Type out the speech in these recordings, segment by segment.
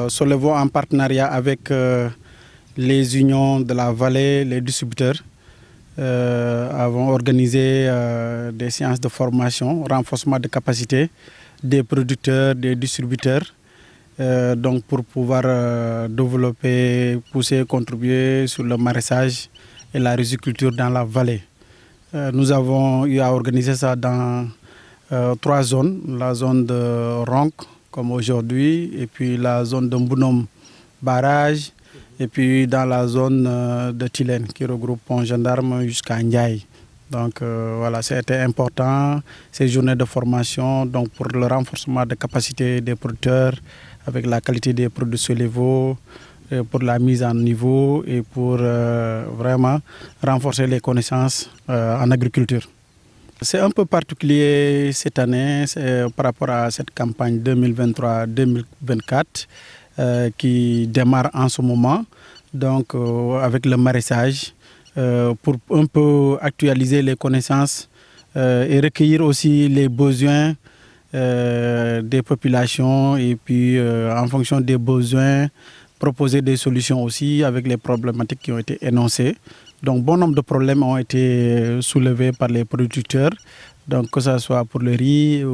Solevo en partenariat avec les unions de la vallée, les distributeurs, avons organisé des séances de formation, renforcement de capacité des producteurs, des distributeurs, donc pour pouvoir développer, pousser, contribuer sur le maraîchage et la riziculture dans la vallée. Nous avons eu à organiser ça dans 3 zones, la zone de Ronk, comme aujourd'hui, et puis la zone de Mbounom barrage, et puis dans la zone de Tilène qui regroupe Pont Gendarme jusqu'à Ndiaye. Donc voilà, c'était important, ces journées de formation donc pour le renforcement de capacité des producteurs avec la qualité des produits Solevo, pour la mise en niveau et pour vraiment renforcer les connaissances en agriculture. C'est un peu particulier cette année par rapport à cette campagne 2023-2024 qui démarre en ce moment, donc avec le maraîchage, pour un peu actualiser les connaissances et recueillir aussi les besoins des populations et puis en fonction des besoins, proposer des solutions aussi avec les problématiques qui ont été énoncées. Donc, bon nombre de problèmes ont été soulevés par les producteurs, donc que ce soit pour le riz,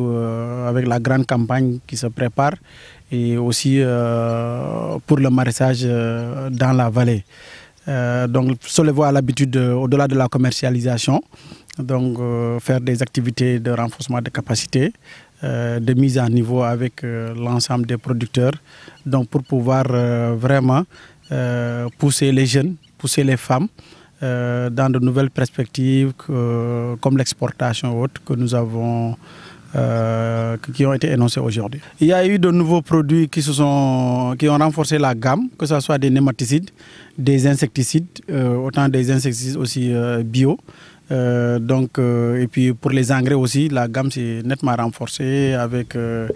avec la grande campagne qui se prépare, et aussi pour le maraîchage dans la vallée. Donc, Solevo a l'habitude, au-delà de la commercialisation, donc faire des activités de renforcement de capacité, de mise à niveau avec l'ensemble des producteurs, donc pour pouvoir vraiment pousser les jeunes, pousser les femmes, dans de nouvelles perspectives comme l'exportation haute que nous avons, qui ont été énoncées aujourd'hui. Il y a eu de nouveaux produits qui ont renforcé la gamme, que ce soit des nématicides, des insecticides, autant des insecticides aussi bio. Et puis pour les engrais aussi, la gamme s'est nettement renforcée avec de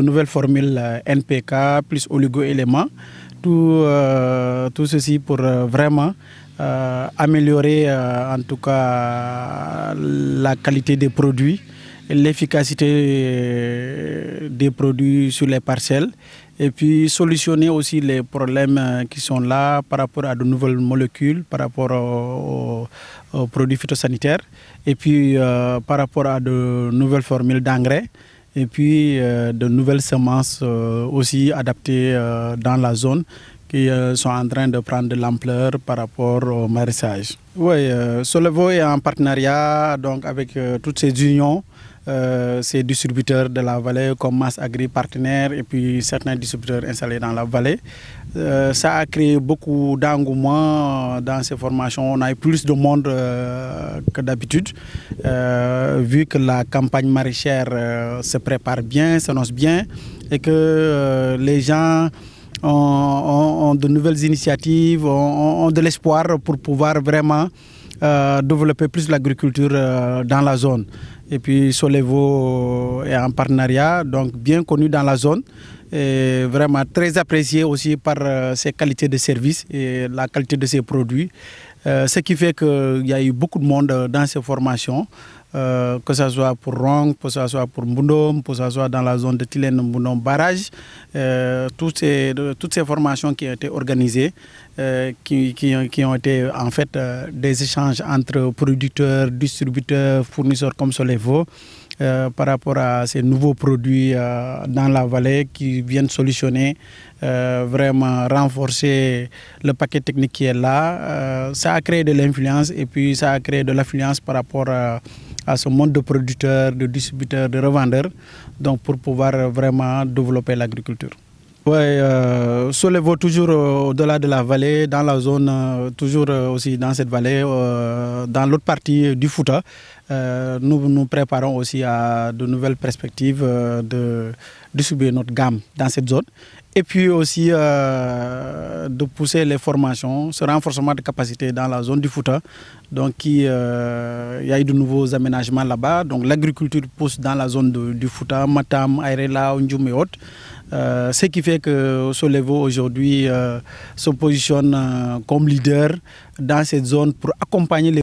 nouvelles formules NPK plus oligo-éléments. Tout ceci pour vraiment améliorer en tout cas la qualité des produits, l'efficacité des produits sur les parcelles et puis solutionner aussi les problèmes qui sont là par rapport à de nouvelles molécules, par rapport aux produits phytosanitaires et puis par rapport à de nouvelles formules d'engrais. Et puis de nouvelles semences aussi adaptées dans la zone qui sont en train de prendre de l'ampleur par rapport au maraîchage. Oui, Solevo est en partenariat donc, avec toutes ces unions, ces distributeurs de la vallée comme Mass Agri Partenaires et puis certains distributeurs installés dans la vallée. Ça a créé beaucoup d'engouement dans ces formations. On a eu plus de monde que d'habitude, vu que la campagne maraîchère se prépare bien, s'annonce bien et que les gens ont de nouvelles initiatives, ont de l'espoir pour pouvoir vraiment développer plus l'agriculture dans la zone. Et puis Solevo est en partenariat, donc bien connu dans la zone, et vraiment très apprécié aussi par ses qualités de service et la qualité de ses produits. Ce qui fait qu'il y a eu beaucoup de monde dans ces formations, que ce soit pour Ronk, que ce soit pour Mbounom, que ce soit dans la zone de Tilène Mbounom barrage. Toutes ces formations qui ont été organisées, qui ont été en fait des échanges entre producteurs, distributeurs, fournisseurs comme Solevo, par rapport à ces nouveaux produits dans la vallée qui viennent solutionner, vraiment renforcer le paquet technique qui est là. Ça a créé de l'influence et puis ça a créé de l'affluence par rapport à ce monde de producteurs, de distributeurs, de revendeurs, donc pour pouvoir vraiment développer l'agriculture. Oui, Solevo toujours au-delà de la vallée, dans la zone, toujours aussi dans cette vallée, dans l'autre partie du Fouta, nous nous préparons aussi à de nouvelles perspectives de distribuer notre gamme dans cette zone. Et puis aussi de pousser les formations, ce renforcement de capacité dans la zone du Fouta. Donc il y a eu de nouveaux aménagements là-bas. Donc l'agriculture pousse dans la zone du Fouta, Matam, Aérela, Ndjoum et autres. Ce qui fait que Solevo aujourd'hui se positionne comme leader dans cette zone pour accompagner les